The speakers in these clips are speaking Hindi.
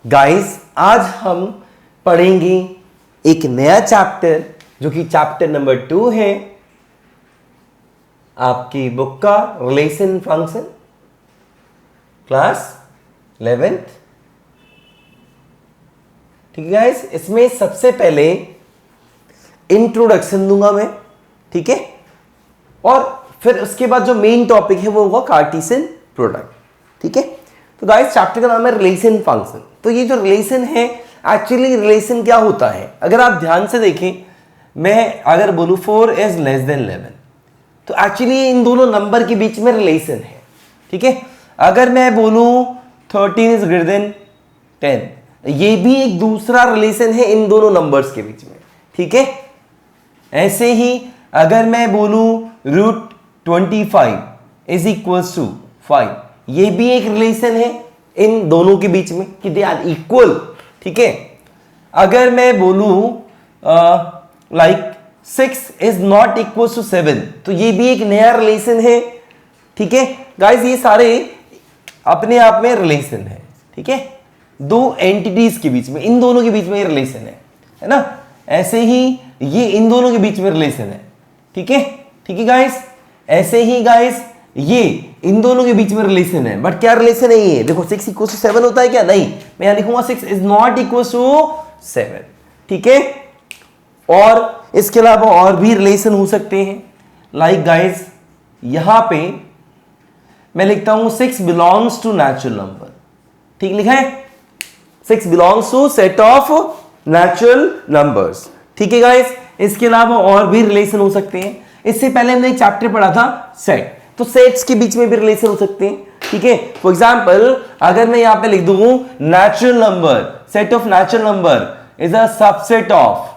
गाइस आज हम पढ़ेंगे एक नया चैप्टर जो कि चैप्टर नंबर 2 है आपकी बुक का रिलेशन फंक्शन क्लास 11th। ठीक है गाइस, इसमें सबसे पहले इंट्रोडक्शन दूंगा मैं, ठीक है, और फिर उसके बाद जो मेन टॉपिक है वो होगा कार्टेशियन प्रोडक्ट। ठीक है, तो गाइस चैप्टर का नाम है रिलेशन फंक्शन। तो ये जो रिलेशन है, एक्चुअली रिलेशन क्या होता है, अगर आप ध्यान से देखें, मैं अगर बोलूं 4 इज लेस देन 11, तो एक्चुअली इन दोनों नंबर के बीच में रिलेशन है। ठीक है, अगर मैं बोलूं 13 इज ग्रेटर देन 10, ये भी एक दूसरा रिलेशन है इन दोनों नंबर्स के बीच में। ठीक है, ऐसे ही अगर मैं बोलूं रूट 25 इज इक्वल्स टू 5, ये भी एक रिलेशन है इन दोनों के बीच में कि दे आर इक्वल। ठीक है, अगर मैं बोलूं like 6 is not equal to 7, तो ये भी एक नया रिलेशन है। ठीक है गाइस, ये सारे अपने आप में रिलेशन है। ठीक है, दो एंटिटीज के बीच में, इन दोनों के बीच में रिलेशन है ना। ऐसे ही ये इन दोनों के बीच में रिलेशन है। ठीक है गाइस, ऐसे ही गाइस ये इन दोनों के बीच में रिलेशन है। बट क्या रिलेशन है ये, देखो 6 इक्वल टू 7 होता है क्या, नहीं, मैं यहां लिखूंगा 6 इज नॉट इक्वल टू 7। ठीक है, और इसके अलावा और भी रिलेशन हो सकते हैं। लाइक गाइस यहां पे मैं लिखता हूं 6 बिलोंग्स टू नेचुरल नंबर। ठीक लिखा है, 6 belongs to set of natural numbers. ठीक है गाइस, इसके अलावा और भी रिलेशन हो सकते हैं। इससे पहले हमने एक चैप्टर पढ़ा था सेट, तो सेट्स के बीच में भी रिलेशन हो सकते हैं। ठीक है, फॉर एग्जांपल अगर मैं यहां पे लिख दूं natural number, set of natural number is a subset of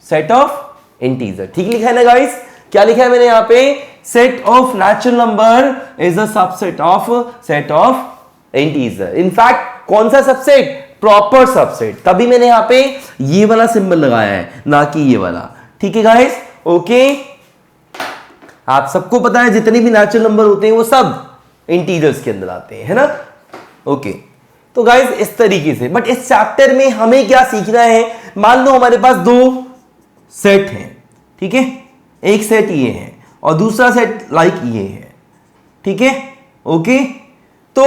set of integer. ठीक लिखा है ना गाइस, क्या लिखा है मैंने यहां पे, set of natural number is a subset of set of integer. In fact कौन सा सबसेट, प्रॉपर सबसेट, तभी मैंने यहां पे ये वाला सिंबल लगाया है, ना कि ये वाला। ठीक है गाइस, ओके, आप सबको पता है जितने भी नेचुरल नंबर होते हैं वो सब इंटीजर्स के अंदर आते हैं, है ना। ओके, तो गाइस इस तरीके से, बट इस चैप्टर में हमें क्या सीखना है, मान लो हमारे पास दो सेट हैं। ठीक है, एक सेट ये है और दूसरा सेट लाइक ये है। ठीक है, ओके, तो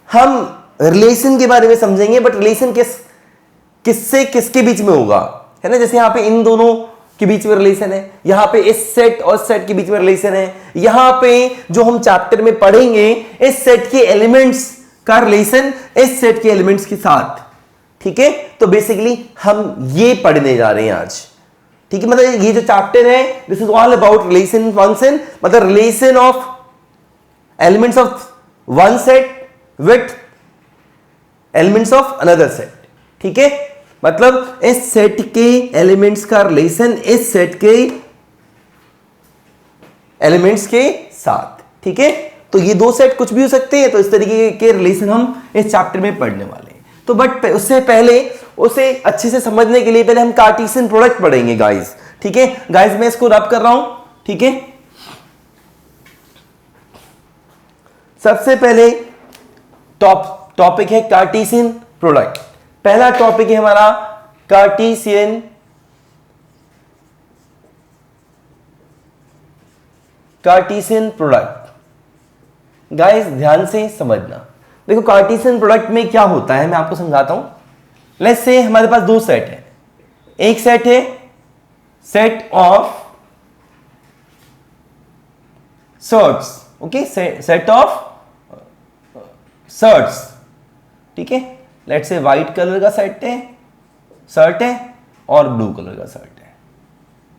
हम रिलेशन के बारे में समझेंगे, बट रिलेशन किससे किसके बीच में होगा, है ना। जैसे यहां पे इन दोनों के बीच में रिलेशन है, यहां पे इस सेट और सेट के बीच में रिलेशन है, यहां पे जो हम चैप्टर में पढ़ेंगे इस सेट के एलिमेंट्स का रिलेशन इस सेट के एलिमेंट्स के साथ। ठीक है, तो बेसिकली हम ये पढ़ने जा रहे हैं आज। ठीक है, मतलब ये जो चैप्टर है this is all about relation function, मतलब relation of elements of one set with elements of another set. ठीक है, मतलब इस सेट के एलिमेंट्स का रिलेशन इस सेट के एलिमेंट्स के साथ। ठीक है, तो ये दो सेट कुछ भी हो सकते हैं, तो इस तरीके के रिलेशन हम इस चैप्टर में पढ़ने वाले हैं। तो बट उससे पहले उसे अच्छे से समझने के लिए पहले हम कार्टेशियन प्रोडक्ट पढ़ेंगे गाइस। ठीक है गाइस, मैं इसको रब कर रहा हूं। ठीक है, सबसे पहले टॉपिक है कार्टेशियन प्रोडक्ट। पहला टॉपिक है हमारा कार्टेशियन प्रोडक्ट। गाइस ध्यान से समझना, देखो कार्टेशियन प्रोडक्ट में क्या होता है मैं आपको समझाता हूं। लेट्स से हमारे पास दो सेट है, एक सेट है set of shirts. Okay, set of shirts. ठीक है, लेट्स से व्हाइट कलर का सेट है, शर्ट है, और ब्लू कलर का शर्ट है।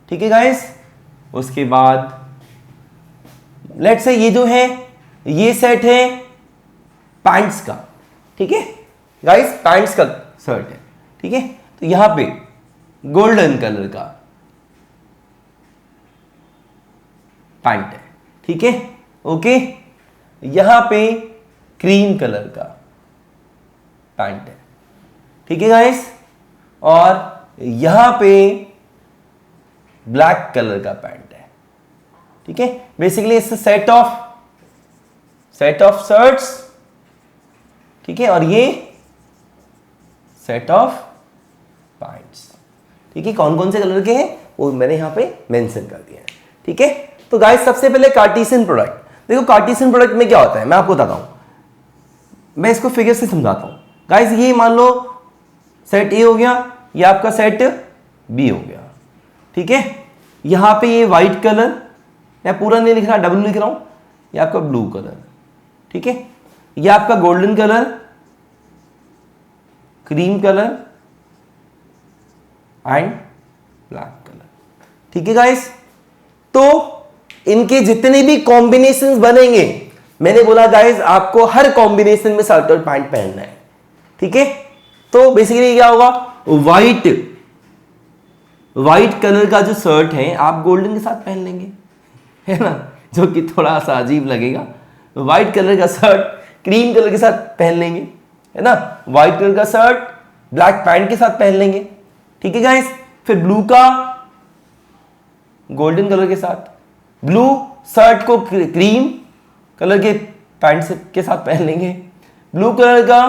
ठीक है गाइस, उसके बाद लेट्स से ये जो है ये सेट है पैंट्स का। ठीक है गाइस, पैंट्स का शर्ट है। ठीक है, तो यहां पे गोल्डन कलर का पैंट है। ठीक है, ओके, यहां पे क्रीम कलर का पैंट है। ठीक है गाइस, और यहां पे ब्लैक कलर का पैंट है। ठीक है, basically it's set of shirts. ठीक है, और ये सेट ऑफ पैंट्स। ठीक है, कौन कौन से कलर के हैं वो मैंने यहां पे मेंशन कर दिया है। ठीक है, तो गाइस सबसे पहले कार्टेशियन प्रोडक्ट। देखो कार्टेशियन प्रोडक्ट में क्या होता है मैं आपको बताता हूं, मैं इसको फिगर से समझाता हूं। गाइस ये मान लो सेट ए हो गया, ये आपका सेट बी हो गया। ठीक है, यहां पे ये व्हाइट कलर, मैं पूरा नहीं लिख रहा, डब्ल्यू लिख रहा हूं, ये आपका ब्लू कलर। ठीक है, ये आपका golden colour, cream colour and black colour. ठीक है गाइस, तो इनके जितने भी कॉम्बिनेशंस बनेंगे, मैंने बोला गाइस आपको हर कॉम्बिनेशन में शर्ट और पैंट पहनना है। ठीक है, तो बेसिकली क्या होगा, व्हाइट कलर का जो शर्ट है आप गोल्डन के साथ पहन लेंगे, है ना, जो कि थोड़ा सा अजीब लगेगा। व्हाइट कलर का शर्ट क्रीम कलर के साथ पहन लेंगे, है ना, व्हाइट कलर का शर्ट ब्लैक पैंट के साथ पहन लेंगे। ठीक है गाइस, फिर ब्लू का गोल्डन कलर के साथ, ब्लू शर्ट को क्रीम कलर के पैंट के साथ पहन लेंगे, ब्लू कलर का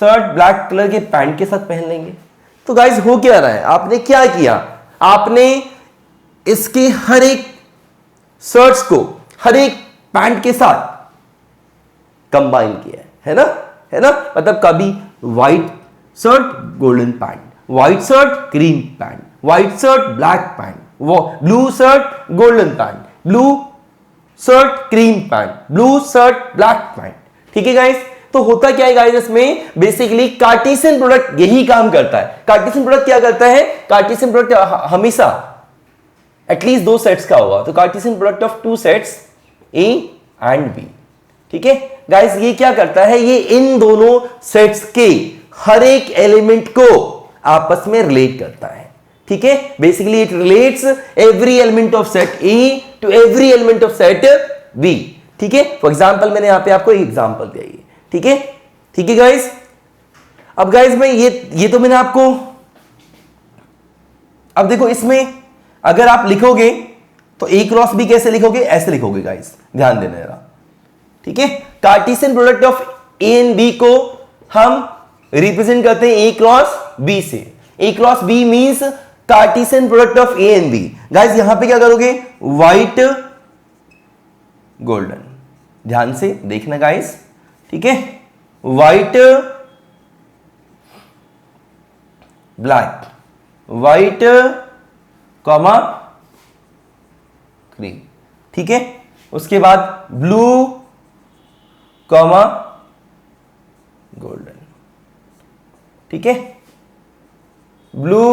शर्ट ब्लैक कलर के पैंट के साथ पहन लेंगे। तो गाइस हो क्या रहा है, आपने क्या किया, आपने इसके हर एक शर्ट्स को हर एक पैंट के साथ कंबाइन किया है ना, है ना, मतलब कभी white shirt golden pant, white shirt cream pant, white shirt black pant, blue shirt golden pant, blue shirt cream pant, blue shirt black pant. ठीक है गाइस, तो होता क्या है गाइस, इसमें बेसिकली कार्टेशियन प्रोडक्ट यही काम करता है। कार्टेशियन प्रोडक्ट क्या करता है, कार्टेशियन प्रोडक्ट हमेशा एटलीस्ट दो सेट्स का होगा, तो Cartesian product of two sets A and B. ठीक है गाइस, ये क्या करता है, ये इन दोनों सेट्स के हर एक एलिमेंट को आपस में रिलेट करता है। ठीक है, basically it relates every element of set A to every element of set B. ठीक है, फॉर एग्जांपल मैंने यहां पे आपको एक एग्जांपल दिया है। ठीक है, ठीक है गाइस, अब गाइस मैं ये तो मैंने आपको, अब देखो इसमें अगर आप लिखोगे तो ए क्रॉस बी कैसे लिखोगे, ऐसे लिखोगे गाइस, ध्यान देना जरा। ठीक है, Cartesian product of A and B को हम रिप्रेजेंट करते हैं ए क्रॉस बी से। A cross B means Cartesian product of A and B. Guys यहां पे क्या करोगे, व्हाइट गोल्डन, ध्यान से देखना गाइस। ठीक है, white black, white comma cream. ठीक है, उसके बाद ब्लू कॉमा गोल्डन। ठीक है, blue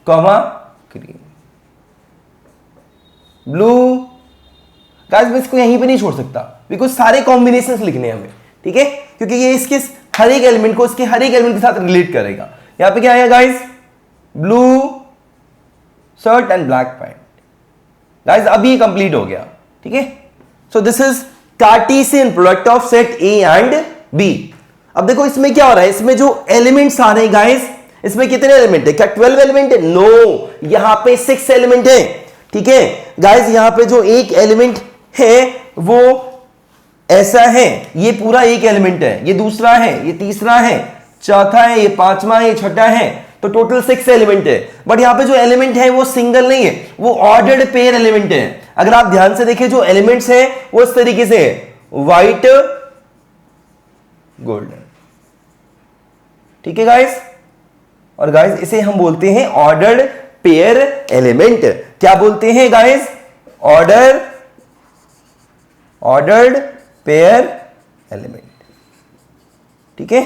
comma cream, blue. Guys मैं इसको यहीं पे नहीं छोड़ सकता बिकॉज सारे कॉम्बिनेशंस लिखने हैं हमें। ठीक है, क्योंकि ये इसके हर एक एलिमेंट को इसके हर एक एलिमेंट के साथ रिलेट करेगा। यहां पे क्या है guys, blue shirt and black pant. Guys अभी ये कंप्लीट हो गया। ठीक है, so this is Cartesian product of set A and B. अब देखो इसमें क्या हो रहा है, इसमें जो एलिमेंट्स आ रहे हैं गाइस, इसमें कितने एलिमेंट है, क्या 12 एलिमेंट है, नो, यहां पे 6 एलिमेंट है। ठीक है गाइस, यहां पे जो एक एलिमेंट है वो ऐसा है, ये पूरा एक एलिमेंट है, ये दूसरा है, ये तीसरा है, चौथा है, ये पांचवा है, ये छठा है, तो टोटल 6 एलिमेंट है। बट यहां पे जो एलिमेंट है वो सिंगल नहीं है, वो ऑर्डर्ड पेयर एलिमेंट है। अगर आप ध्यान से देखें जो एलिमेंट्स हैं वो इस तरीके से है, व्हाइट गोल्डन। ठीक है गाइस, और गाइस इसे हम बोलते हैं ऑर्डर्ड पेयर एलिमेंट। क्या बोलते हैं गाइस, ऑर्डर्ड पेयर एलिमेंट। ठीक है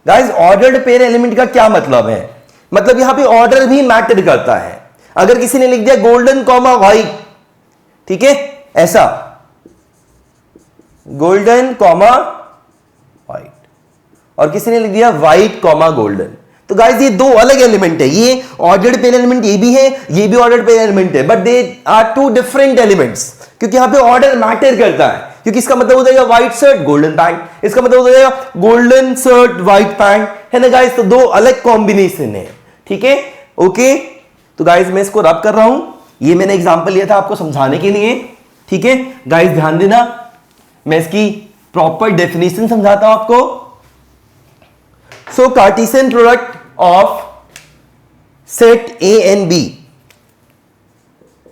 गाइस, ऑर्डर्ड पेयर एलिमेंट का क्या मतलब है, मतलब यहां पे ऑर्डर भी मैटर करता है। अगर किसी ने लिख दिया गोल्डन कॉमा व्हाइट, ठीक है, ऐसा गोल्डन कॉमा व्हाइट, और किसी ने लिख दिया व्हाइट कॉमा गोल्डन, तो गाइस ये दो अलग एलिमेंट है। ये ऑर्डर्ड पेयर एलिमेंट ये भी है, ये भी ऑर्डर्ड पेयर एलिमेंट है, but they are two different elements, क्योंकि यहां पे ऑर्डर मैटर करता है। क्योंकि इसका मतलब हो जाएगा व्हाइट शर्ट गोल्डन पैंट, इसका मतलब हो जाएगा गोल्डन शर्ट व्हाइट पैंट, है ना गाइस, तो दो अलग कॉम्बिनेशन है। ठीक है, ओके, तो गाइस मैं इसको रब कर रहा हूं, ये मैंने एग्जांपल लिया था आपको समझाने के लिए। ठीक है गाइस, ध्यान देना, मैं इसकी प्रॉपर डेफिनेशन समझाता हूं आपको। So Cartesian product of set A and B,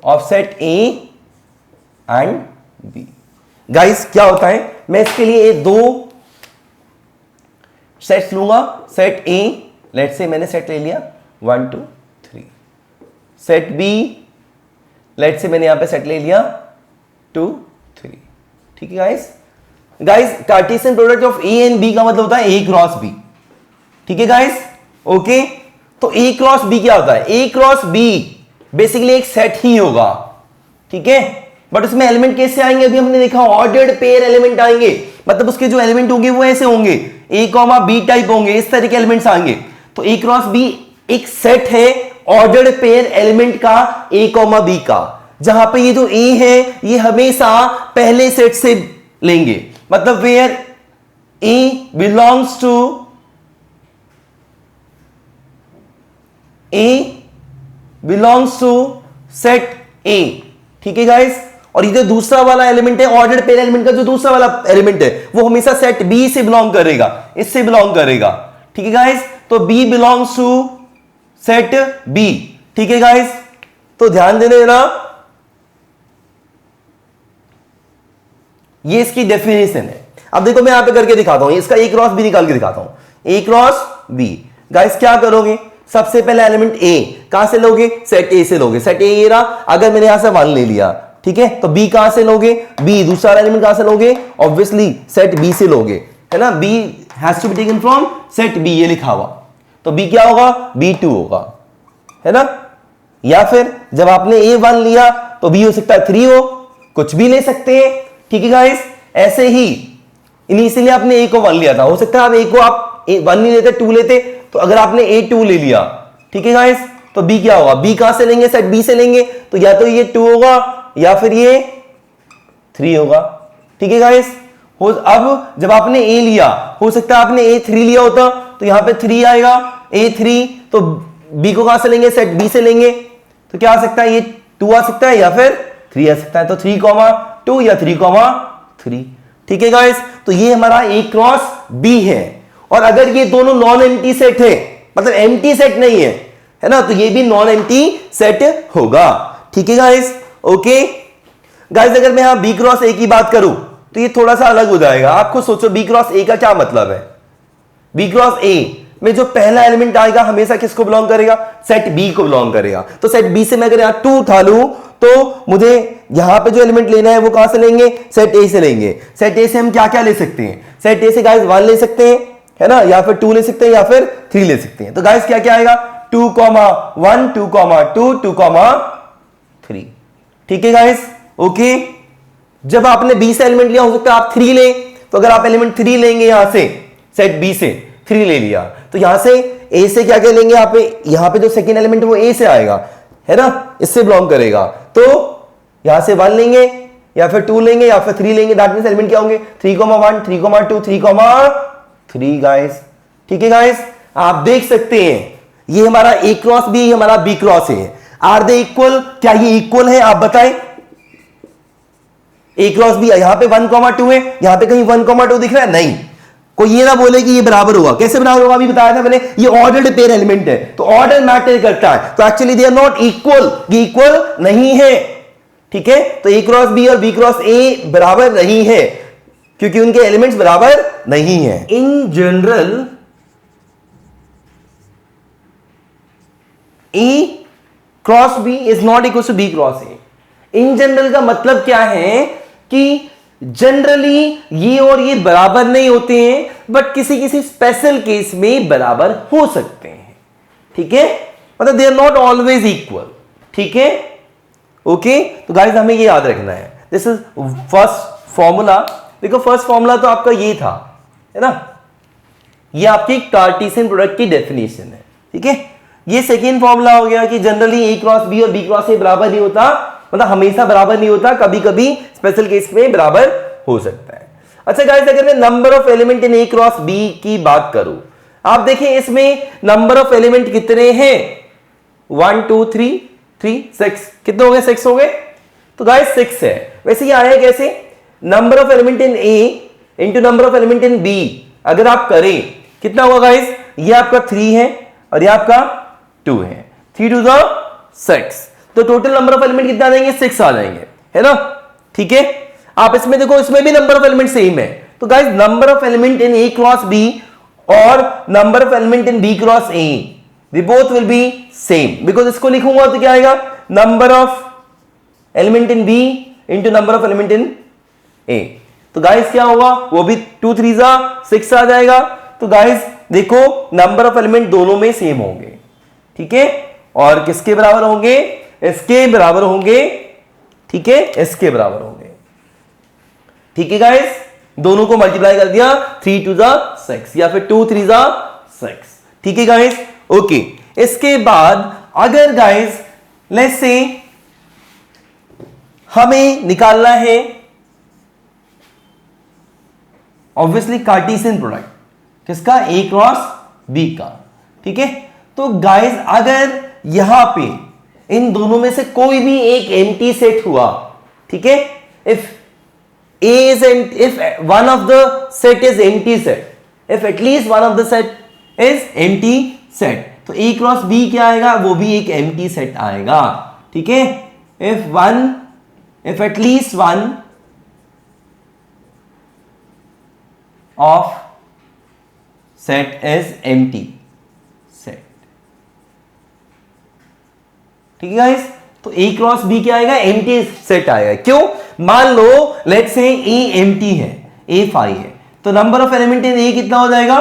of set A and B. Guys क्या होता है, मैं इसके लिए दो सेट्स लूंगा, सेट ए, लेट से मैंने सेट ले लिया 1 2 3, सेट बी, लेट से मैंने यहां पे सेट ले लिया 2 3। ठीक है guys, Cartesian product of A and B का मतलब होता है ए क्रॉस बी। ठीक है गाइस, ओके। तो ए क्रॉस बी क्या होता है, ए क्रॉस बी बेसिकली एक सेट ही होगा, ठीक है, बट उसमें एलिमेंट कैसे आएंगे, अभी हमने देखा ऑर्डर्ड पेयर एलिमेंट आएंगे, मतलब उसके जो एलिमेंट होंगे वो ऐसे होंगे, ए कॉमा बी टाइप होंगे, इस तरह के एलिमेंट्स आएंगे। तो ए क्रॉस बी एक सेट है ऑर्डर्ड पेयर एलिमेंट का ए कॉमा बी का, जहां पे ये जो ए है ये हमेशा पहले सेट से लेंगे, मतलब where A belongs to set A. ठीक है गाइस, और ये जो दूसरा वाला एलिमेंट है ऑर्डर्ड पेयर एलिमेंट का, जो दूसरा वाला एलिमेंट है वो हमेशा सेट बी से बिलोंग करेगा, इससे बिलोंग करेगा। ठीक है गाइस, तो B belongs to set B. ठीक है गाइस, तो ध्यान देना जरा, ये इसकी डेफिनेशन है। अब देखो मैं यहां पे करके दिखाता हूं, इसका ए क्रॉस बी निकाल के दिखाता हूं, ए क्रॉस बी। गाइस क्या करोगे, सबसे पहले एलिमेंट ए कहां से लोगे, सेट ए से लोगे, सेट ए ये रहा, अगर मैंने यहां से 1 ले लिया, ठीक है, तो बी कहां से लोगे, बी दूसरा एलिमेंट कहां से लोगे, ऑब्वियसली सेट बी से लोगे, है ना, B has to be taken from set B, ये लिखा हुआ, तो बी क्या होगा, B2 होगा, है ना। या फिर जब आपने A1 लिया तो B हो सकता है 3 हो, कुछ भी ले सकते हैं। ठीक है गाइस, ऐसे ही इनिशियली आपने A को 1 लिया था, हो सकता है आप A को आप 1 नहीं लेते 2 लेते, तो अगर आपने A2 ले लिया, ठीक है गाइस, तो B क्या होगा, B कहां से लेंगे, सेट B से लेंगे, तो या तो ये 2 होगा या फिर ये 3 होगा। ठीक है गाइस, अब जब आपने A लिया, हो सकता है आपने A3 लिया होता, तो यहां पे 3 आएगा, A3, तो B को कहां से लेंगे, सेट B से लेंगे, तो क्या आ सकता है, ये 2 आ सकता है या फिर 3 आ सकता है, तो 3,2 या 3,3। ठीक है गाइस, तो ये हमारा A क्रॉस B है। और अगर ये दोनों नॉन एम्प्टी सेट है, मतलब एम्प्टी सेट नहीं है ना, तो ये भी नॉन एम्प्टी सेट होगा। ठीक है गाइस, ओके गाइस, अगर मैं यहां B क्रॉस A की बात करूं तो ये थोड़ा सा अलग हो जाएगा। आप खुद सोचो B क्रॉस A का क्या मतलब है, B क्रॉस A में जो पहला एलिमेंट आएगा हमेशा किसको बिलोंग करेगा, सेट B को बिलोंग करेगा। तो सेट B से मैं अगर यहां 2 उठा लूं तो मुझे यहां पे जो एलिमेंट लेना है वो कहां से लेंगे, सेट A से लेंगे। सेट A से हम क्या क्या ले सकते हैं, सेट A से गाइस 1 ले सकते हैं, है ना, या फिर 2 ले सकते हैं या फिर 3 ले सकते हैं। तो गाइस क्या क्या आएगा, 2,1 2,2 2,3। ठीक है गाइस, ओके। जब आपने B से एलिमेंट लिया, हो सकता है आप 3 ले, तो अगर आप एलिमेंट 3 लेंगे यहां से सेट B से 3 ले लिया, तो यहां से A से क्या क्या लेंगे, यहां पे जो सेकंड एलिमेंट है वो A से आएगा, है ना, इससे बिलोंग करेगा। तो यहां से 1 लेंगे या फिर 2 लेंगे या फिर 3 लेंगे, दैट मींस एलिमेंट क्या होंगे, 3,1 3,2 3,3 गाइस। ठीक है गाइस, आप देख सकते हैं ये हमारा A क्रॉस B, ये हमारा B क्रॉस है। आर दे इक्वल, क्या ये इक्वल है, आप बताएं। A क्रॉस B यहां पे 1,2 है, यहां पे कहीं 1,2 दिख रहा है, नहीं, कोई ये ना बोले कि ये बराबर होगा। कैसे बराबर होगा, अभी बताया था मैंने, ये ऑर्डर्ड पेयर एलिमेंट है, तो ऑर्डर मैटर करता है, तो actually they are not equal, ये इक्वल नहीं है। ठीक है, तो A क्रॉस B और B क्रॉस A बराबर नहीं है क्योंकि उनके एलिमेंट्स बराबर नहीं है। In general A cross B is not equal to B cross A। In general का मतलब क्या है कि जनरली ये और ये बराबर नहीं होते हैं, बट किसी किसी स्पेशल केस में बराबर हो सकते हैं। ठीक है, मतलब they are not always equal. ठीक है, ओके, तो गाइस हमें ये याद रखना है। This is first formula. देखो फर्स्ट फॉर्मूला तो आपका ये था, है ना, ये आपकी कार्टेशियन प्रोडक्ट की डेफिनेशन है। ठीक है, ये सेकेंड फॉर्मूला हो गया कि जनरली A क्रॉस B और B क्रॉस A बराबर नहीं होता, मतलब हमेशा बराबर नहीं होता, कभी कभी स्पेशल केस में बराबर हो सकता है। अच्छा गाइस, अगर मैं number of element in A cross B की बात करूं, आप देखें इसमें नंबर ऑफ एलिमेंट कितने हैं, 1 2 3 3 6, कितने हो गए, 6 हो गए। तो गाइस 6 है। वैसे ये आया कैसे, number of element in A into number of element in B अगर आप करें, कितना होगा गाइस, ये आपका 3 है और ये आपका 2 है, 3 to the 6, तो टोटल नंबर ऑफ एलिमेंट कितना आ जाएंगे 6 आ जाएंगे, है ना। ठीक है, आप इसमें देखो, इसमें भी नंबर ऑफ एलिमेंट सेम है। तो guys number of element in A cross B और number of element in B cross A, they both will be same, because इसको लिखूंगा तो क्या आएगा, number of element in B into number of element in A। तो गाइस क्या होगा, वो भी 2 3 6 आ जाएगा। तो गाइस देखो नंबर ऑफ एलिमेंट दोनों में सेम होंगे, ठीक है, और किसके बराबर होंगे, इसके बराबर होंगे, ठीक है, इसके बराबर होंगे। ठीक है गाइस, दोनों को मल्टीप्लाई कर दिया, 3 2 6 या फिर 2 3 6। ठीक है गाइस, ओके। इसके बाद अगर गाइस लेट्स से हमें निकालना है ऑब्वियसली कार्टेशियन प्रोडक्ट, किसका, A क्रॉस B का, ठीक है। तो गाइस अगर यहां पे इन दोनों में से कोई भी एक एम्प्टी सेट हुआ, ठीक है, if A is if one of the set is empty set, if at least one of the set is empty set, तो A क्रॉस B क्या आएगा, वो भी एक empty set आएगा, ठीक है। if at least one of set is empty set, ठीक है गाइस। तो A क्रॉस B क्या आएगा, एम्प्टी सेट आएगा। क्यों, मान लो लेट्स से A एम्प्टी है, A 5 है, तो number of element in A कितना हो जाएगा,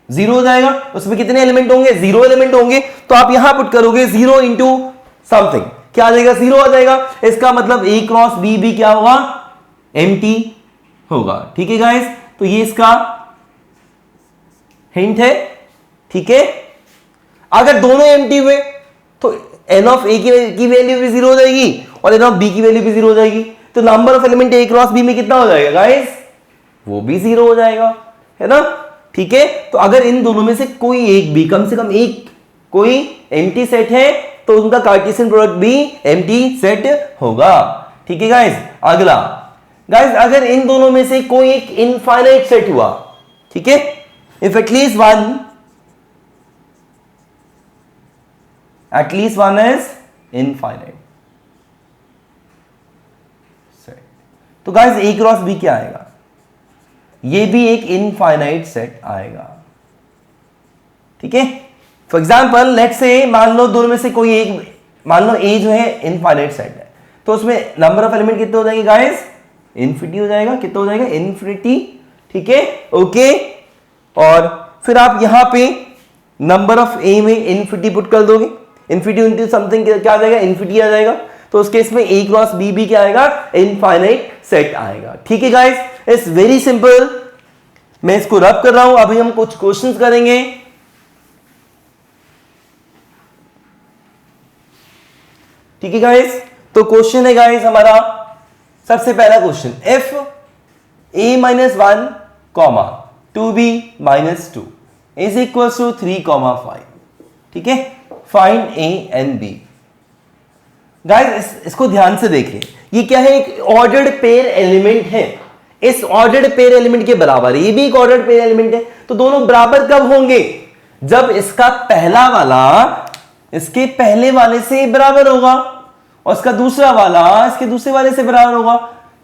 0 हो जाएगा। उसमें कितने एलिमेंट होंगे, 0 एलिमेंट होंगे। तो आप यहां पुट करोगे 0 इंटू समथिंग, क्या आ जाएगा, 0 आ जाएगा। इसका मतलब A क्रॉस B भी क्या होगा, एम्प्टी होगा। ठीक है गाइस, तो ये इसका हिंट है, ठीक है। अगर दोनों एम्प्टी हुए तो n ऑफ A की वैल्यू भी 0 हो जाएगी और n ऑफ B की वैल्यू भी 0 हो जाएगी। तो number of element A cross B में कितना हो जाएगा गाइस, वो भी 0 हो जाएगा, है ना। ठीक है, तो अगर इन दोनों में से कोई एक भी, कम से कम एक कोई एम्प्टी सेट है, तो उनका कार्टेशियन प्रोडक्ट भी एम्प्टी सेट होगा। ठीक है गाइस, अगला गाइस अगर इन दोनों में से कोई एक इनफाइनाइट सेट हुआ, ठीक है, if at least one is infinite set, तो गाइस A क्रॉस B क्या आएगा, ये भी एक इनफाइनाइट सेट आएगा। ठीक है, फॉर एग्जाम्पल लेट्स से मान लो दोनों में से कोई एक, मान लो A जो है इनफाइनाइट सेट है, तो उसमें नंबर ऑफ एलिमेंट कितने हो जाएंगे गाइस, इन्फिनिटी हो जाएगा। कितना हो जाएगा, इन्फिनिटी। ठीक है, ओके। और फिर आप यहां पे नंबर ऑफ A में इन्फिनिटी पुट कर दोगे, इन्फिनिटी इंटू समथिंग क्या आ जाएगा, इन्फिनिटी आ जाएगा। तो उस केस में A क्रॉस B भी क्या आएगा, इनफाइनाइट सेट आएगा। ठीक है गाइस, इट्स वेरी सिंपल। मैं इसको रब कर रहा हूं, अभी हम कुछ क्वेश्चंस करेंगे। ठीक है गाइस, तो क्वेश्चन है गाइस हमारा, सबसे पहला question, if A minus 1 comma 2B minus 2 is equal to 3,5, ठीक है, find A and B। Guys इसको ध्यान से देखिए, ये क्या है, एक ऑर्डर्ड पेयर एलिमेंट है, इस ऑर्डर्ड पेयर एलिमेंट के बराबर, ये भी एक ऑर्डर्ड पेयर एलिमेंट है। तो दोनों बराबर कब होंगे, जब इसका पहला वाला इसके पहले वाले से बराबर होगा और इसका दूसरा वाला इसके दूसरे वाले से बराबर होगा।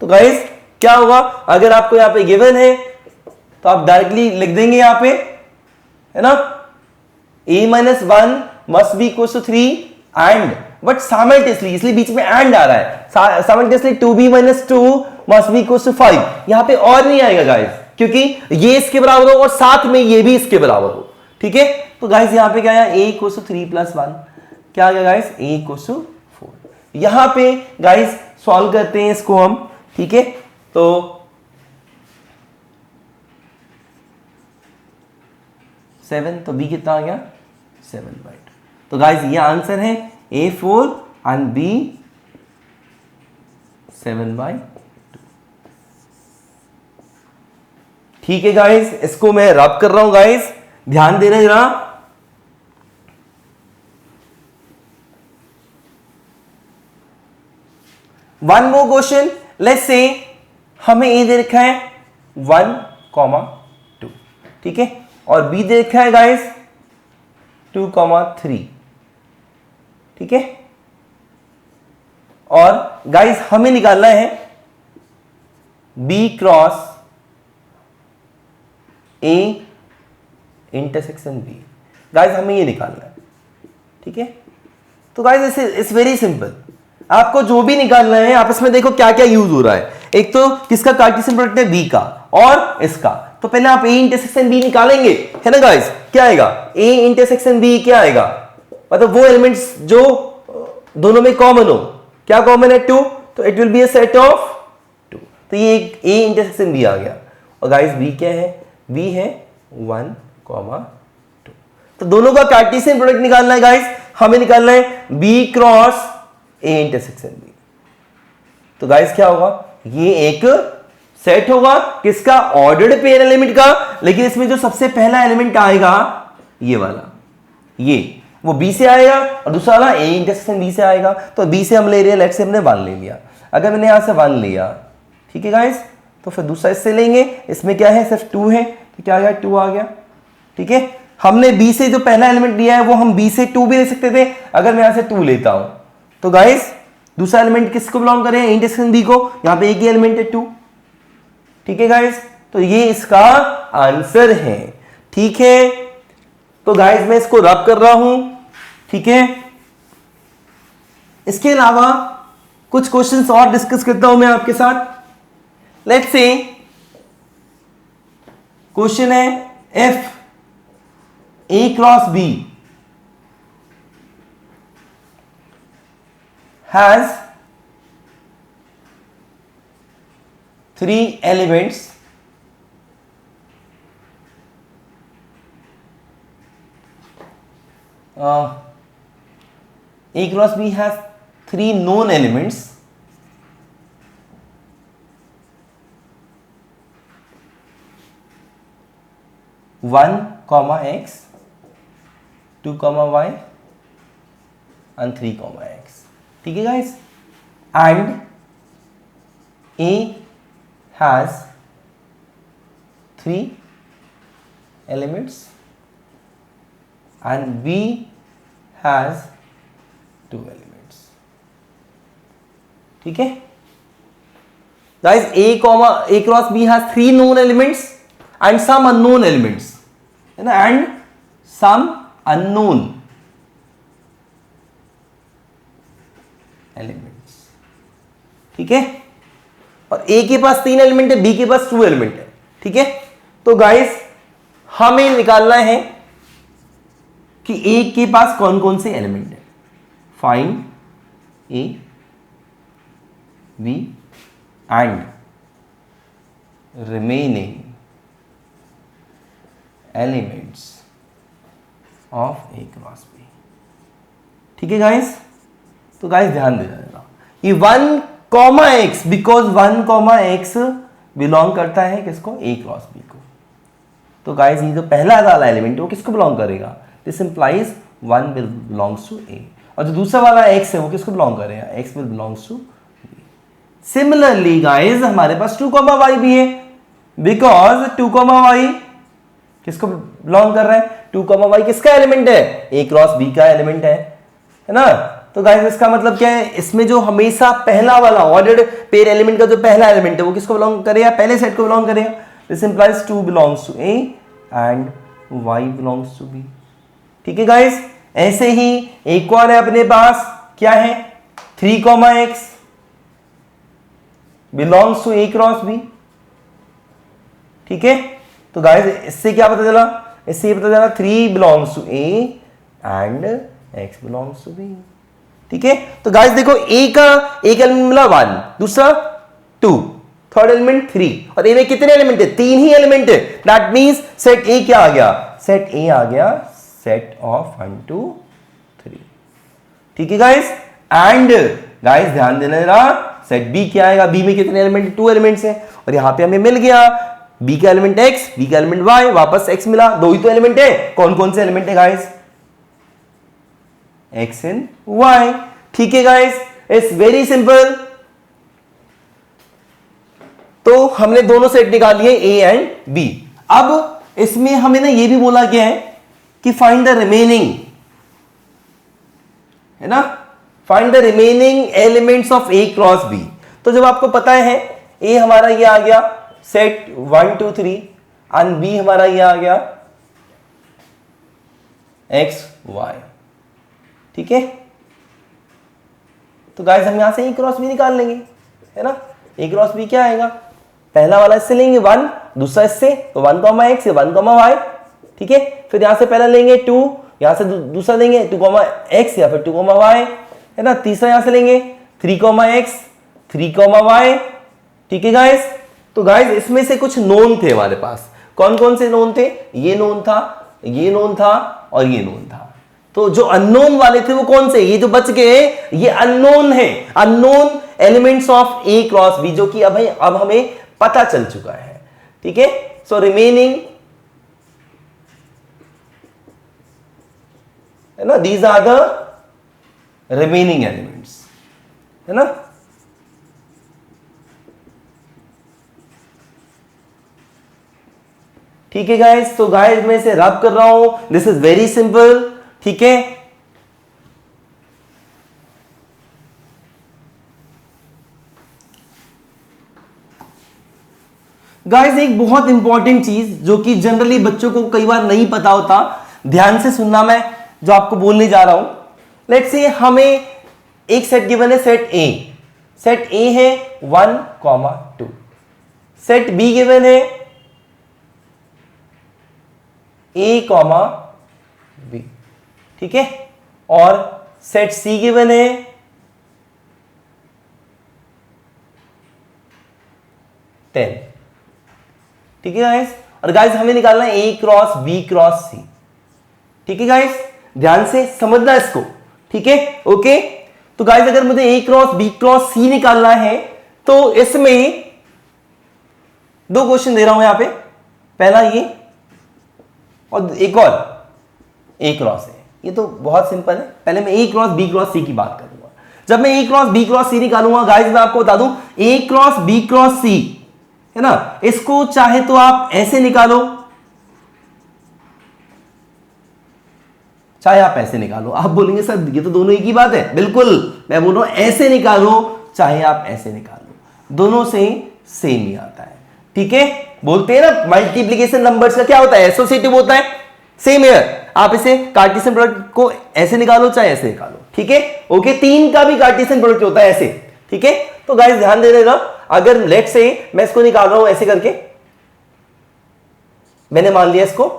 तो गाइस क्या होगा, अगर आपको यहां पे गिवन है तो आप डायरेक्टली लिख देंगे यहां पे, है ना, A minus 1 must be equal to 3 and, but simultaneously, इसलिए बीच में एंड आ रहा है, simultaneously 2B minus 2 must be equal to 5। यहां पे और नहीं आएगा गाइस, क्योंकि ये इसके बराबर हो और साथ में ये भी इसके बराबर हो। ठीक है, तो गाइस यहां पे क्या आया, A इक्वल टू 3 प्लस 1, क्या आ गया गाइस, A इक्वल टू 4। यहां पे गाइस सॉल्व करते हैं इसको हम। ठीक है, तो 7, तो B कितना आ गया, 7/2। तो गाइस ये आंसर है, A 4 एंड B 7/2। ठीक है गाइस, इसको मैं रब कर रहा हूं गाइस, ध्यान दे रहे जरा। One more question, let's say हमें A दे रखा है 1,2, ठीक है, और B दे रखा है गाइस 2,3, ठीक है। और गाइस हमें निकालना है B cross A intersection B। Guys हमें ये निकालना है, ठीक है। तो गाइस इट्स वेरी सिंपल, आपको जो भी निकालना है आपस में देखो क्या क्या यूज हो रहा है। एक तो किसका कार्टेशियन प्रोडक्ट है, बी का, और इसका। तो पहले आप ए इंटरसेक्शन बी निकालेंगे, है ना गाइस। क्या आएगा, ए इंटरसेक्शन बी क्या आएगा, मतलब वो एलिमेंट्स जो दोनों में कॉमन हो। क्या कॉमन है, 2, तो it will be a set of 2। तो ये ए इंटरसेक्शन बी आ गया। और गाइस बी क्या है, बी है 1, 2। तो दोनों का कार्टेशियन प्रोडक्ट निकालना है गाइस, हमें निकालना है B cross A intersection B. तो गाइस क्या होगा, ये एक सेट होगा किसका, ऑर्डर्ड पेयर एलिमेंट का। लेकिन इसमें जो सबसे पहला एलिमेंट आएगा ये वाला, ये वो बी से आएगा, और दूसरा वाला ए इंटरसेक्शन बी से आएगा। तो बी से हम ले रहे हैं, लेट से हमने 1 ले लिया। अगर मैंने यहां से 1 लिया, ठीक है गाइस, तो फिर दूसरा इससे लेंगे। इसमें क्या है, सिर्फ 2 है, तो क्या आ गया, 2 आ गया, ठीक है। हमने बी से जो पहला एलिमेंट लिया है वो हम बी से 2 भी ले सकते थे। अगर मैं यहां से 2 लेता हूं तो गाइस दूसरा एलिमेंट किसको बिलोंग करे, इंटरसेक्शन बी को। यहां पे एक ही एलिमेंट है 2, ठीक है गाइस। तो ये इसका आंसर है, ठीक है। तो गाइस मैं इसको रब कर रहा हूं, ठीक है। इसके अलावा कुछ क्वेश्चंस और डिस्कस करता हूं मैं आपके साथ। लेट्स से क्वेश्चन है, if A cross B has 3 elements, A cross B has 3 known elements, one comma x, 2 comma y and 3 comma x, ठीक है guys. And A has 3 elements and B has 2 elements, ठीक है guys. A cross B has 3 known elements and some unknown elements, है ना, and some unknown elements, ठीक है। और A के पास 3 एलिमेंट है, B के पास 2 एलिमेंट है, ठीक है। तो गाइस हमें निकालना है कि A के पास कौन कौन से एलिमेंट है। Find A, B and remaining elements of A cross B, ठीक है गाइस। तो गाइस ध्यान दे देना, ये 1 comma x, because 1 comma x belong करता है किसको, A क्रॉस B को। तो गाइस ये जो पहला वाला एलिमेंट है वो किसको बिलोंग करेगा, this implies 1 will belongs to A। और जो दूसरा वाला x है वो किसको बिलोंग करेगा, x will belongs to B। Similarly guys हमारे पास 2 कॉमा y भी है, बिकॉज 2 कॉमा y किसको बिलोंग कर रहा है, 2 कॉमा y किसका एलिमेंट है, A क्रॉस B का एलिमेंट है ना। तो गाइस इसका मतलब क्या है, इसमें जो हमेशा पहला वाला ऑर्डर्ड पेयर एलिमेंट का जो पहला एलिमेंट है वो किसको बिलोंग करेगा, पहले सेट को बिलोंग करेगा। This implies 2 belongs to A and y belongs to B, ठीक है गाइस। ऐसे ही एक और है अपने पास, क्या है, 3 comma x belongs to A cross B, ठीक है। तो गाइस इससे क्या पता चला, इससे ये पता चला 3 belongs to A and x belongs to B, ठीक है। तो गाइस देखो A का एक एलिमेंट मिला 1, दूसरा 2, थर्ड एलिमेंट 3, और A में कितने एलिमेंट है, 3 ही एलिमेंट है। दैट मींस सेट A क्या आ गया, सेट A आ गया सेट ऑफ 1 2 3, ठीक है गाइस। एंड गाइस ध्यान देना जरा, सेट B क्या आएगा, B में कितने एलिमेंट, 2 एलिमेंट्स हैं, और यहां पे हमें मिल गया B का एलिमेंट x, B का एलिमेंट y, वापस x मिला, 2 ही तो एलिमेंट है। कौन कौन से एलिमेंट है गाइस, x एंड y, ठीक है गाइस। It's very simple. तो हमने दोनों सेट निकाल लिए A एंड B। अब इसमें हमें ना ये भी बोला गया है कि फाइंड द रिमेनिंग, है ना, find the remaining elements of A cross B. तो जब आपको पता है ए हमारा ये आ गया सेट 1 2 3 एंड बी हमारा ये आ गया एक्स वाई, ठीक है। तो गाइस हम यहां से ए क्रॉस बी निकाल लेंगे, है ना। ए क्रॉस बी क्या आएगा, पहला वाला इससे लेंगे 1, दूसरा इससे, तो 1 कॉमा एक्स या 1 कॉमा वाई, ठीक है। फिर यहां से पहला लेंगे 2, यहां से दूसरा लेंगे 2 कॉमा एक्स या फिर 2 कॉमा वाई, है ना। तीसरा यहां से लेंगे 3 कॉमा एक्स 3 कॉमा वाई, ठीक है गाइस। तो गाइस इसमें से कुछ नोन थे हमारे पास, कौन कौन से नोन थे, ये नोन था, ये नोन था और ये नोन था। तो जो अननोन वाले थे वो कौन से, ये जो बच गए ये अननोन है, unknown elements of A cross B, जो कि अब हमें पता चल चुका है, ठीक है। सो रिमेनिंग, है ना, these are the remaining elements, है ना। ठीक है गाइस, तो गाइस मैं इसे रब कर रहा हूं, दिस इज वेरी सिंपल, ठीक है। गाइस एक बहुत इंपॉर्टेंट चीज जो कि जनरली बच्चों को कई बार नहीं पता होता, ध्यान से सुनना मैं जो आपको बोलने जा रहा हूं। लेट्स से हमें एक सेट गिवन है, सेट ए है 1, 2, सेट बी गिवन है ए कॉमा बी, ठीक है, और सेट सी गिवन है 10, ठीक है गाइस। और गाइस हमें निकालना है ए क्रॉस बी क्रॉस सी, ठीक है गाइस, ध्यान से समझना इसको, ठीक है, ओके। तो गाइस अगर मुझे ए क्रॉस बी क्रॉस सी निकालना है तो इसमें दो क्वेश्चन दे रहा हूं यहां पे, पहला ये और एक और ए क्रॉस है, ये तो बहुत सिंपल है। पहले मैं ए क्रॉस बी क्रॉस सी की बात करूंगा। जब मैं ए क्रॉस बी क्रॉस सी निकालूंगा गाइस, मैं आपको बता दूं ए क्रॉस बी क्रॉस सी, है ना, इसको चाहे तो आप ऐसे निकालो, चाहे आप ऐसे निकालो। आप बोलेंगे सर ये तो दोनों एक ही बात है, बिल्कुल, मैं बोल रहा हूं ऐसे निकालो चाहे आप ऐसे निकालो, दोनों से सेम ही आता है, ठीक है। बोलते हैं ना मल्टीप्लिकेशन नंबर्स का क्या होता है, एसोसिएटिव होता है, सेम है। आप इसे कार्टेशियन प्रोडक्ट को ऐसे निकालो चाहे ऐसे निकालो, ठीक है, ओके। 3 का भी कार्टेशियन प्रोडक्ट होता है ऐसे, ठीक है। तो गाइस ध्यान दे देगा, अगर लेट्स से मैं इसको निकाल रहा हूं ऐसे करके, मैंने मान लिया इसको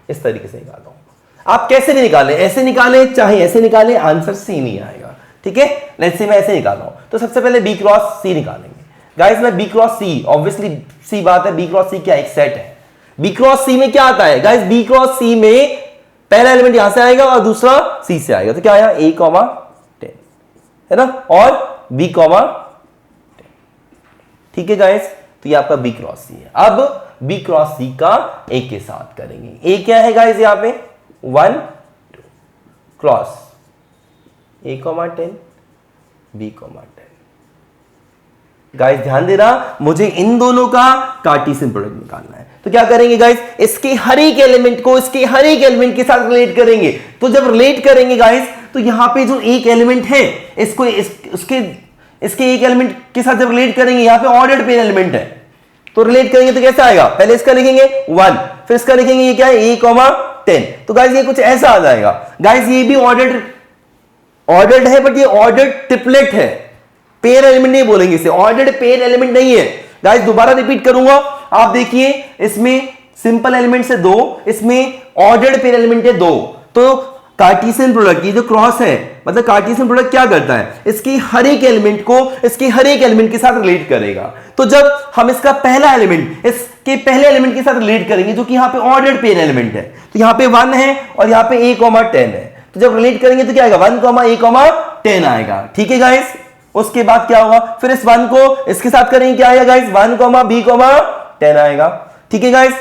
इस तरीके से निकाल रहा हूं, आप कैसे भी निकालें, ऐसे निकालें चाहे ऐसे निकालें, आंसर सेम ही आएगा, ठीक है। लेट्स से मैं ऐसे निकाल रहा हूं, तो सबसे पहले बी क्रॉस सी निकालेंगे गाइस। मैं बी क्रॉस सी, ऑब्वियसली सी बात है, बी क्रॉस सी क्या एक सेट है। बी क्रॉस सी में क्या आता है गाइस, बी क्रॉस सी में पहला एलिमेंट यहां से आएगा और दूसरा सी से आएगा, तो क्या आया ए कॉमा 10, है ना, और बी कॉमा 10, ठीक है गाइस। तो ये आपका बी क्रॉस सी है। अब बी क्रॉस सी का ए के साथ करेंगे। ए क्या है गाइस, यहां पे 1 2 cross A comma 10 B comma 10। Guys ध्यान दे रहा, मुझे इन दोनों का कार्टेशियन प्रोडक्ट निकालना है। तो क्या करेंगे गाइस, इसके हर एक एलिमेंट को इसके हर एक एलिमेंट के साथ रिलेट करेंगे। तो जब रिलेट करेंगे गाइस, तो यहां पे जो एक एलिमेंट है इसको इसके एक एलिमेंट के साथ जब रिलेट करेंगे, यहां पे ऑर्डर्ड पेयर एलिमेंट है, तो रिलेट करेंगे तो कैसे आएगा, पहले इसका लिखेंगे 1, फिर इसका लिखेंगे ये क्या है ए कॉमा 10। तो गाइस ये कुछ ऐसा आ जाएगा। गाइस ये भी ऑर्डर्ड है, बट ये ऑर्डर्ड ट्रिपलेट है, पेयर एलिमेंट नहीं बोलेंगे इसे, ऑर्डर्ड पेयर एलिमेंट नहीं है। गाइस दोबारा रिपीट करूंगा, आप देखिए इसमें सिंपल एलिमेंट से 2, इसमें ऑर्डर्ड पेयर एलिमेंट है 2। तो कार्टेशियन प्रोडक्ट, ये जो क्रॉस है, मतलब कार्टेशियन प्रोडक्ट क्या करता है, इसकी हर एक एलिमेंट को इसके हर एक एलिमेंट के साथ रिलेट करेगा। तो जब हम इसका पहला एलिमेंट इसके पहले एलिमेंट के साथ रिलेट करेंगे, जो कि यहां पे ऑर्डर्ड पेयर एलिमेंट है, तो यहां पे 1 है और यहां पे ए कॉमा 10 है, तो जब रिलेट करेंगे तो क्या आएगा 1 कॉमा ए कॉमा 10 आएगा, ठीक है गाइस। उसके बाद क्या होगा, फिर इस 1 को इसके साथ करेंगे, क्या आएगा गाइस 1 कॉमा बी कॉमा 10 आएगा, ठीक है गाइस।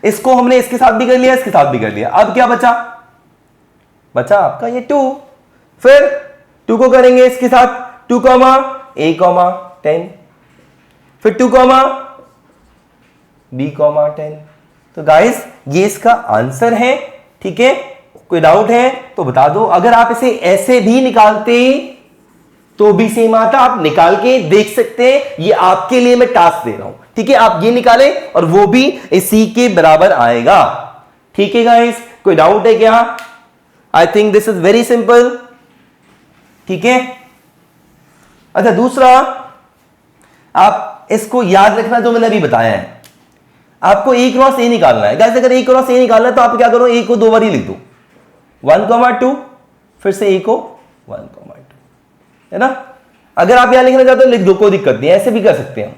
इसको हमने इसके साथ भी कर लिया, इसके साथ भी कर लिया। अब क्या बचा आपका ये 2, फिर 2 को करेंगे इसके साथ 2 कॉमा ए कॉमा 10, फिर 2 कॉमा बी कॉमा 10। तो गाइस ये इसका आंसर है, ठीक है, कोई डाउट है तो बता दो। अगर आप इसे ऐसे भी निकालते तो भी सेम आता, आप निकाल के देख सकते हैं, ये आपके लिए मैं टास्क दे रहा हूं, ठीक है। आप ये निकालें और वो भी इसी के बराबर आएगा, ठीक है गाइस। कोई डाउट है क्या? I think this is very simple, ठीक है। अच्छा, दूसरा आप इसको याद रखना जो मैंने अभी बताया है, आपको ए क्रॉस ए निकालना है गाइस। अगर ए क्रॉस ए निकालना है तो आप क्या करो, ए को 2 बार ही लिख दो, 1,2, फिर से ए को 1,2, है ना। अगर आप यहां लिखना चाहते हो लिख दो, कोई दिक्कत नहीं, ऐसे भी कर सकते हैं हम।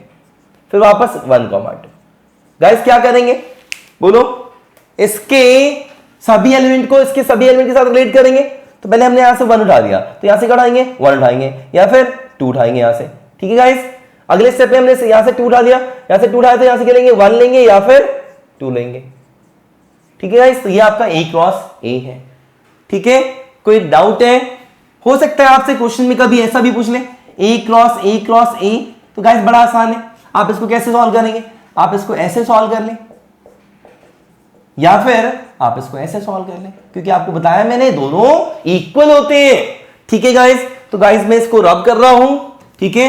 फिर वापस 1,2 गाइस। क्या करेंगे बोलो, इसके सभी एलिमेंट को इसके सभी एलिमेंट के साथ रिलेट करेंगे। तो पहले हमने यहां से 1 उठा दिया, तो यहां से क्या उठाएंगे, 1 उठाएंगे, या फिर 2 उठाएंगे यहां से, ठीक है गाइस। अगले स्टेप में हमने यहां से 2 उठा लिया, यहां से 2 उठाया तो यहां से क्या लेंगे, 1 लेंगे या फिर 2 लेंगे, ठीक है गाइस। तो ये आपका ए क्रॉस ए है, ठीक है। कोई डाउट है? हो सकता है आपसे क्वेश्चन में कभी ऐसा भी पूछ ले, ए क्रॉस ए क्रॉस ए। तो गाइस बड़ा आसान है, आप इसको कैसे सॉल्व करेंगे, आप इसको ऐसे सॉल्व कर लें या फिर आप इसको ऐसे सॉल्व कर लें, क्योंकि आपको बताया मैंने दोनों इक्वल होते हैं, ठीक है गाइस। तो गाइस मैं इसको रब कर रहा हूं, ठीक है।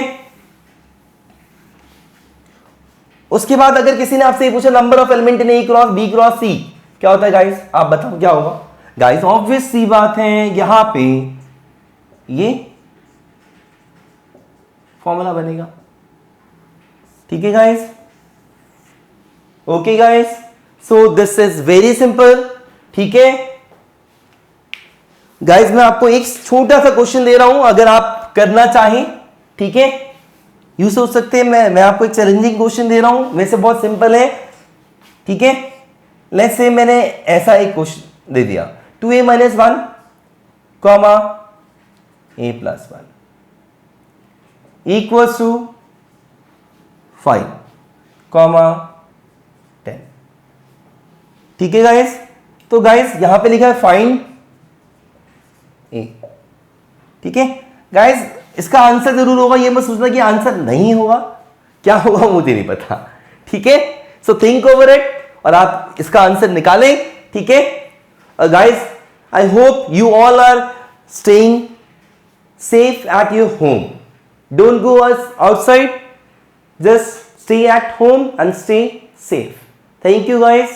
उसके बाद अगर किसी ने आपसे पूछा number of element in A cross B cross C क्या होता है गाइस, आप बताओ क्या होगा। गाइस ऑब्वियस सी बात है, यहां पे ये फॉर्मूला बनेगा, ठीक है guys. Okay guys, so this is very simple, ठीक है गाइस। मैं आपको एक छोटा सा क्वेश्चन दे रहा हूं, अगर आप करना चाहें, ठीक है। यू सोच सकते हैं मैं आपको एक चैलेंजिंग क्वेश्चन दे रहा हूं, वैसे बहुत सिंपल है, ठीक है। लेट्स से मैंने ऐसा एक क्वेश्चन दे दिया, 2a - 1 comma a + 1 equals to 5 comma 10, ठीक है गाइस। तो गाइस यहां पे लिखा है फाइंड ए, ठीक है गाइस। इसका आंसर जरूर होगा, ये मत सोचना कि आंसर नहीं होगा, क्या होगा मुझे नहीं पता, ठीक है। सो थिंक ओवर इट और आप इसका आंसर निकालें, ठीक है guys. I hope you all are staying safe at your home. Don't go outside, just stay at home and stay safe. Thank you guys.